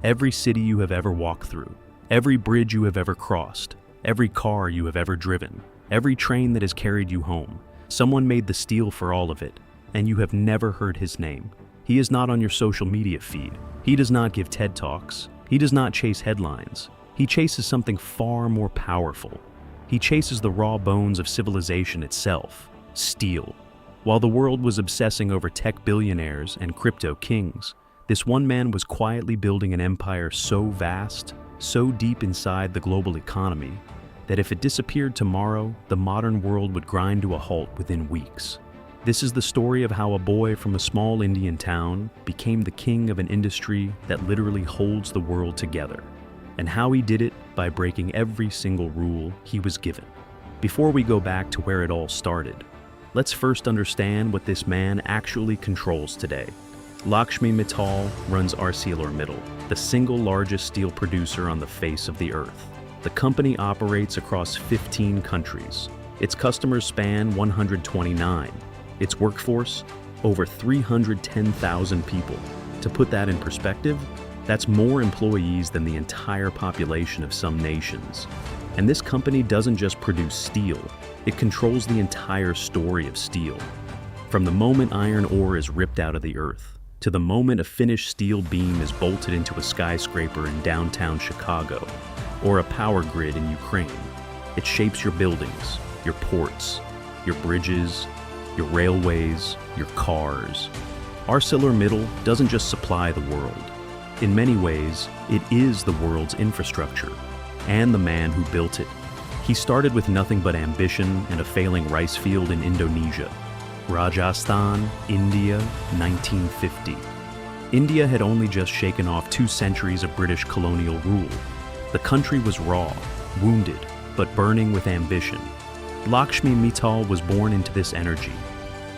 Every city you have ever walked through, every bridge you have ever crossed, every car you have ever driven, every train that has carried you home, someone made the steel for all of it, and you have never heard his name. He is not on your social media feed. He does not give TED Talks. He does not chase headlines. He chases something far more powerful. He chases the raw bones of civilization itself, steel. While the world was obsessing over tech billionaires and crypto kings, this one man was quietly building an empire so vast, so deep inside the global economy, that if it disappeared tomorrow, the modern world would grind to a halt within weeks. This is the story of how a boy from a small Indian town became the king of an industry that literally holds the world together, and how he did it by breaking every single rule he was given. Before we go back to where it all started, let's first understand what this man actually controls today. Lakshmi Mittal runs ArcelorMittal, the single largest steel producer on the face of the earth. The company operates across 15 countries. Its customers span 129. Its workforce, over 310,000 people. To put that in perspective, that's more employees than the entire population of some nations. And this company doesn't just produce steel, it controls the entire story of steel. From the moment iron ore is ripped out of the earth, to the moment a finished steel beam is bolted into a skyscraper in downtown Chicago, or a power grid in Ukraine. It shapes your buildings, your ports, your bridges, your railways, your cars. ArcelorMittal doesn't just supply the world. In many ways, it is the world's infrastructure, and the man who built it. He started with nothing but ambition and a failing rice field in Indonesia. Rajasthan, India, 1950. India had only just shaken off 2 centuries of British colonial rule. The country was raw, wounded, but burning with ambition. Lakshmi Mittal was born into this energy.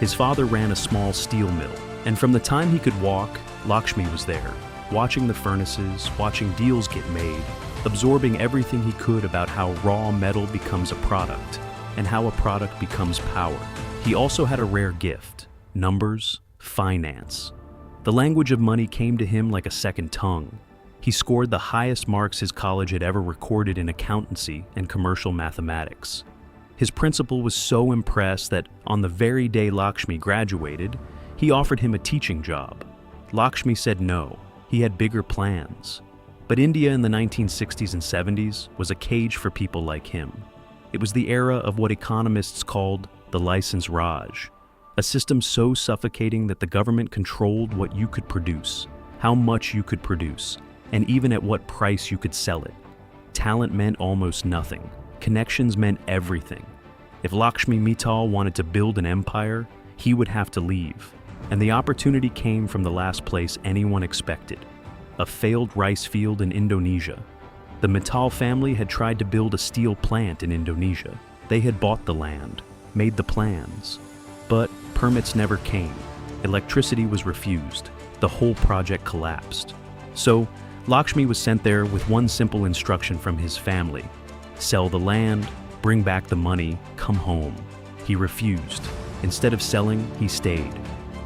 His father ran a small steel mill, and from the time he could walk, Lakshmi was there, watching the furnaces, watching deals get made, absorbing everything he could about how raw metal becomes a product, and how a product becomes power. He also had a rare gift: numbers, finance. The language of money came to him like a second tongue. He scored the highest marks his college had ever recorded in accountancy and commercial mathematics. His principal was so impressed that on the very day Lakshmi graduated, he offered him a teaching job. Lakshmi said no. He had bigger plans. But India in the 1960s and 70s was a cage for people like him. It was the era of what economists called the license Raj, a system so suffocating that the government controlled what you could produce, how much you could produce, and even at what price you could sell it. Talent meant almost nothing. Connections meant everything. If Lakshmi Mittal wanted to build an empire, he would have to leave. And the opportunity came from the last place anyone expected: a failed rice field in Indonesia. The Mittal family had tried to build a steel plant in Indonesia. They had bought the land, made the plans, but permits never came. Electricity was refused. The whole project collapsed. So Lakshmi was sent there with one simple instruction from his family: sell the land, bring back the money, come home. He refused. Instead of selling, he stayed.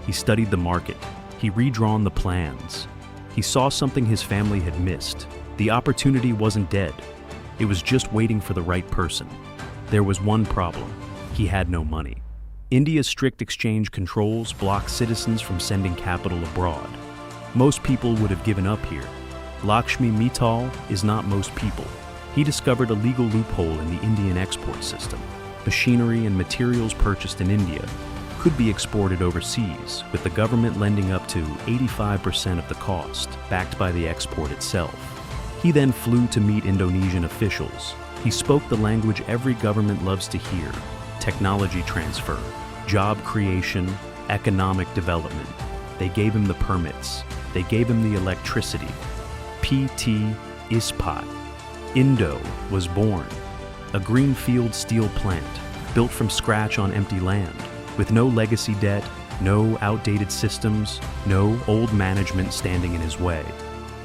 He studied the market. He redrawn the plans. He saw something his family had missed. The opportunity wasn't dead. It was just waiting for the right person. There was one problem: he had no money. India's strict exchange controls blocked citizens from sending capital abroad. Most people would have given up here. Lakshmi Mittal is not most people. He discovered a legal loophole in the Indian export system. Machinery and materials purchased in India could be exported overseas, with the government lending up to 85% of the cost, backed by the export itself. He then flew to meet Indonesian officials. He spoke the language every government loves to hear: technology transfer, job creation, economic development. They gave him the permits. They gave him the electricity. PT Ispat. Indo was born. A greenfield steel plant, built from scratch on empty land, with no legacy debt, no outdated systems, no old management standing in his way.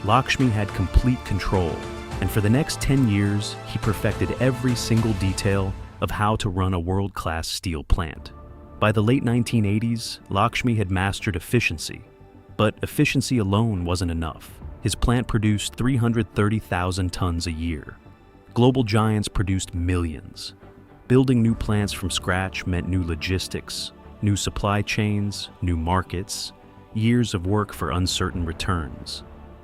Lakshmi had complete control, and for the next 10 years, he perfected every single detail of how to run a world-class steel plant. By the late 1980s, Lakshmi had mastered efficiency, But efficiency alone wasn't enough. His plant produced 330,000 tons a year. Global giants produced millions. Building new plants from scratch meant new logistics, new supply chains, new markets, years of work for uncertain returns.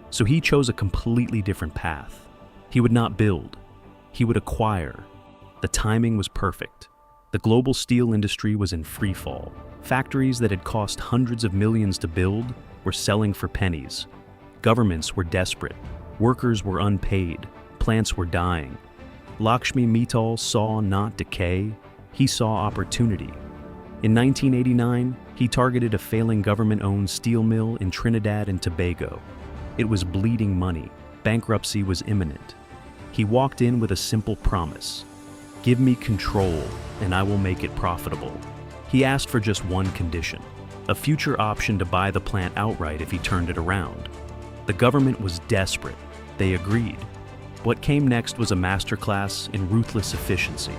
So he chose a completely different path. He would not build, he would acquire. The timing was perfect. The global steel industry was in free fall. Factories that had cost hundreds of millions to build were selling for pennies. Governments were desperate. Workers were unpaid. Plants were dying. Lakshmi Mittal saw not decay, he saw opportunity. In 1989, he targeted a failing government-owned steel mill in Trinidad and Tobago. It was bleeding money. Bankruptcy was imminent. He walked in with a simple promise. Give me control, and I will make it profitable. He asked for just one condition, a future option to buy the plant outright if he turned it around. The government was desperate. They agreed. What came next was a masterclass in ruthless efficiency.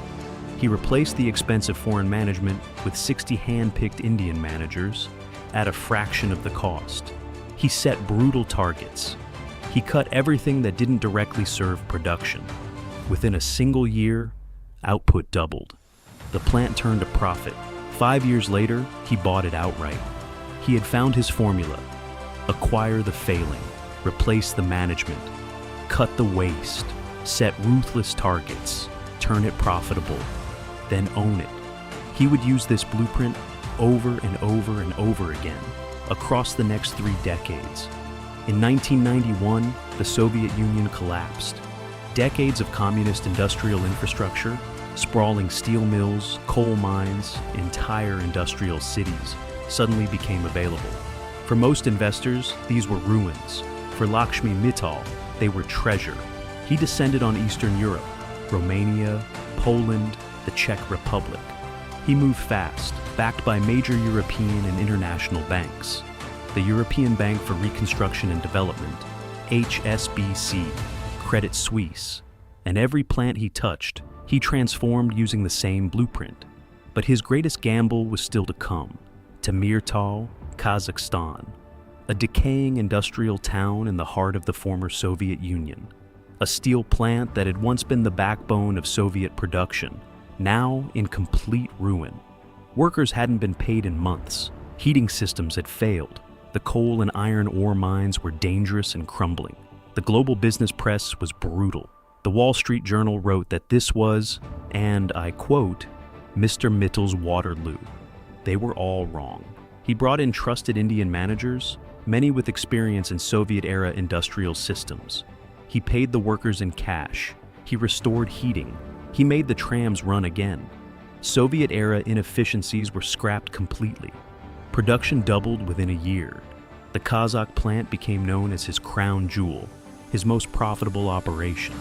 He replaced the expensive foreign management with 60 hand-picked Indian managers at a fraction of the cost. He set brutal targets. He cut everything that didn't directly serve production. Within a single year, output doubled. The plant turned a profit. 5 years later, he bought it outright. He had found his formula. Acquire the failing, replace the management, cut the waste, set ruthless targets, turn it profitable, then own it. He would use this blueprint over and over and over again across the next 3 decades. In 1991, the Soviet Union collapsed. Decades of communist industrial infrastructure, sprawling steel mills, coal mines, entire industrial cities suddenly became available. For most investors, these were ruins. For Lakshmi Mittal, they were treasure. He descended on Eastern Europe, Romania, Poland, the Czech Republic. He moved fast, backed by major European and international banks. The European Bank for Reconstruction and Development, HSBC, Credit Suisse, and every plant he touched, he transformed using the same blueprint. But his greatest gamble was still to come, to Mittal, Kazakhstan, a decaying industrial town in the heart of the former Soviet Union. A steel plant that had once been the backbone of Soviet production, now in complete ruin. Workers hadn't been paid in months. Heating systems had failed. The coal and iron ore mines were dangerous and crumbling. The global business press was brutal. The Wall Street Journal wrote that this was, and I quote, Mr. Mittal's Waterloo. They were all wrong. He brought in trusted Indian managers, many with experience in Soviet-era industrial systems. He paid the workers in cash. He restored heating. He made the trams run again. Soviet-era inefficiencies were scrapped completely. Production doubled within a year. The Kazakh plant became known as his crown jewel, his most profitable operation.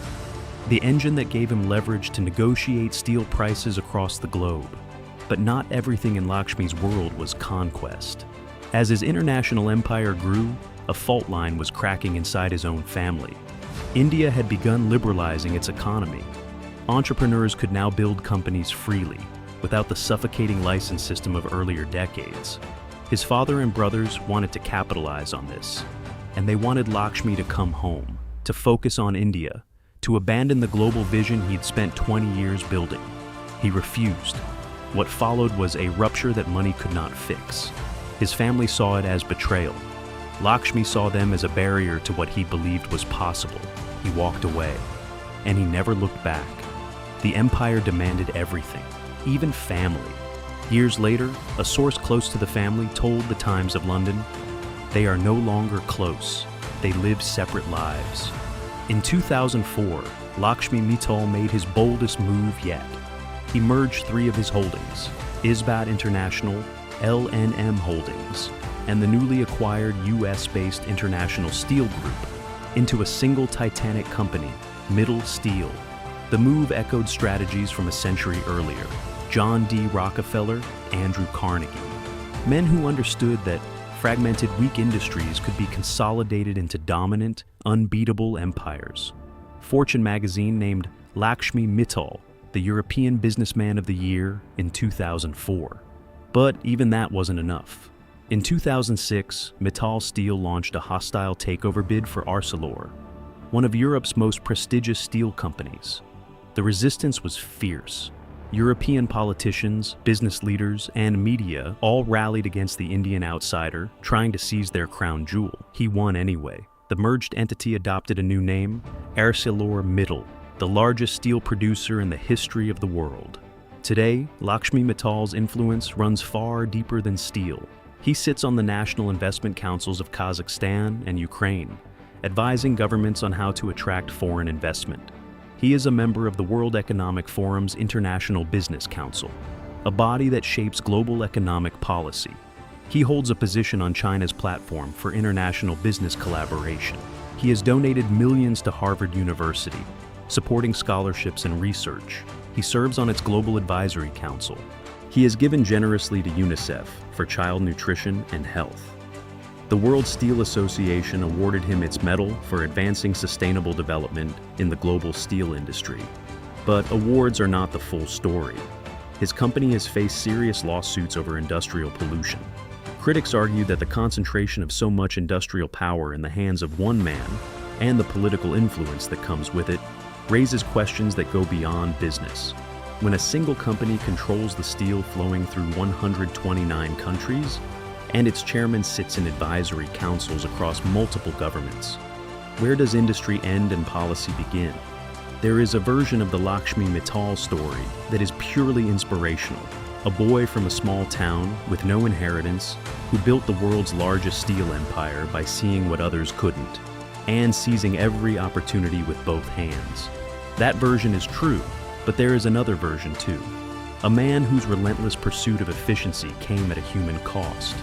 The engine that gave him leverage to negotiate steel prices across the globe. But not everything in Lakshmi's world was conquest. As his international empire grew, a fault line was cracking inside his own family. India had begun liberalizing its economy. Entrepreneurs could now build companies freely, without the suffocating license system of earlier decades. His father and brothers wanted to capitalize on this, and they wanted Lakshmi to come home, to focus on India, to abandon the global vision he'd spent 20 years building. He refused. What followed was a rupture that money could not fix. His family saw it as betrayal. Lakshmi saw them as a barrier to what he believed was possible. He walked away, and he never looked back. The empire demanded everything, even family. Years later, a source close to the family told the Times of London, "They are no longer close. They live separate lives." In 2004, Lakshmi Mittal made his boldest move yet. He merged 3 of his holdings, Isbat International, LNM Holdings, and the newly acquired US-based International Steel Group, into a single titanic company, Mittal Steel. The move echoed strategies from a century earlier, John D. Rockefeller, Andrew Carnegie. Men who understood that fragmented weak industries could be consolidated into dominant, unbeatable empires. Fortune magazine named Lakshmi Mittal the European Businessman of the Year in 2004. But even that wasn't enough. In 2006, Mittal Steel launched a hostile takeover bid for Arcelor, one of Europe's most prestigious steel companies. The resistance was fierce. European politicians, business leaders, and media all rallied against the Indian outsider, trying to seize their crown jewel. He won anyway. The merged entity adopted a new name, ArcelorMittal, the largest steel producer in the history of the world. Today, Lakshmi Mittal's influence runs far deeper than steel. He sits on the national investment councils of Kazakhstan and Ukraine, advising governments on how to attract foreign investment. He is a member of the World Economic Forum's International Business Council, a body that shapes global economic policy. He holds a position on China's platform for international business collaboration. He has donated millions to Harvard University, supporting scholarships and research. He serves on its Global Advisory Council. He has given generously to UNICEF for child nutrition and health. The World Steel Association awarded him its medal for advancing sustainable development in the global steel industry. But awards are not the full story. His company has faced serious lawsuits over industrial pollution. Critics argue that the concentration of so much industrial power in the hands of one man, and the political influence that comes with it, raises questions that go beyond business. When a single company controls the steel flowing through 129 countries, and its chairman sits in advisory councils across multiple governments, where does industry end and policy begin? There is a version of the Lakshmi Mittal story that is purely inspirational. A boy from a small town with no inheritance who built the world's largest steel empire by seeing what others couldn't, and seizing every opportunity with both hands. That version is true, but there is another version too. A man whose relentless pursuit of efficiency came at a human cost.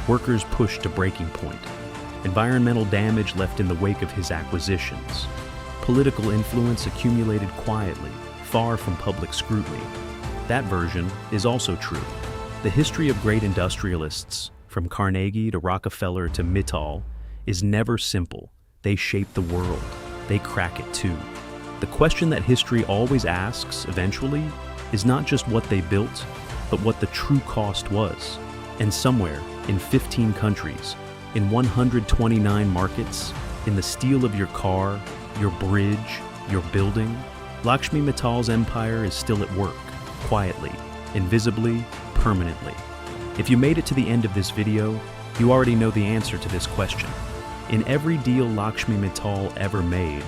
Workers pushed to breaking point. Environmental damage left in the wake of his acquisitions. Political influence accumulated quietly, far from public scrutiny. That version is also true. The history of great industrialists, from Carnegie to Rockefeller to Mittal, is never simple. They shape the world. They crack it too. The question that history always asks, eventually, is not just what they built, but what the true cost was. And somewhere, in 15 countries, in 129 markets, in the steel of your car, your bridge, your building, Lakshmi Mittal's empire is still at work, quietly, invisibly, permanently. If you made it to the end of this video, you already know the answer to this question. In every deal Lakshmi Mittal ever made,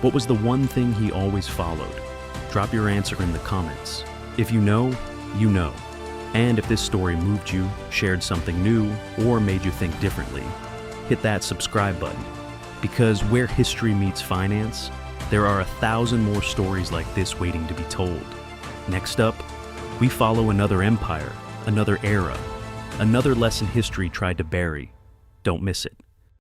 what was the one thing he always followed? Drop your answer in the comments. If you know, you know. And if this story moved you, shared something new, or made you think differently, hit that subscribe button. Because where history meets finance, there are 1,000 more stories like this waiting to be told. Next up, we follow another empire, another era, another lesson history tried to bury. Don't miss it.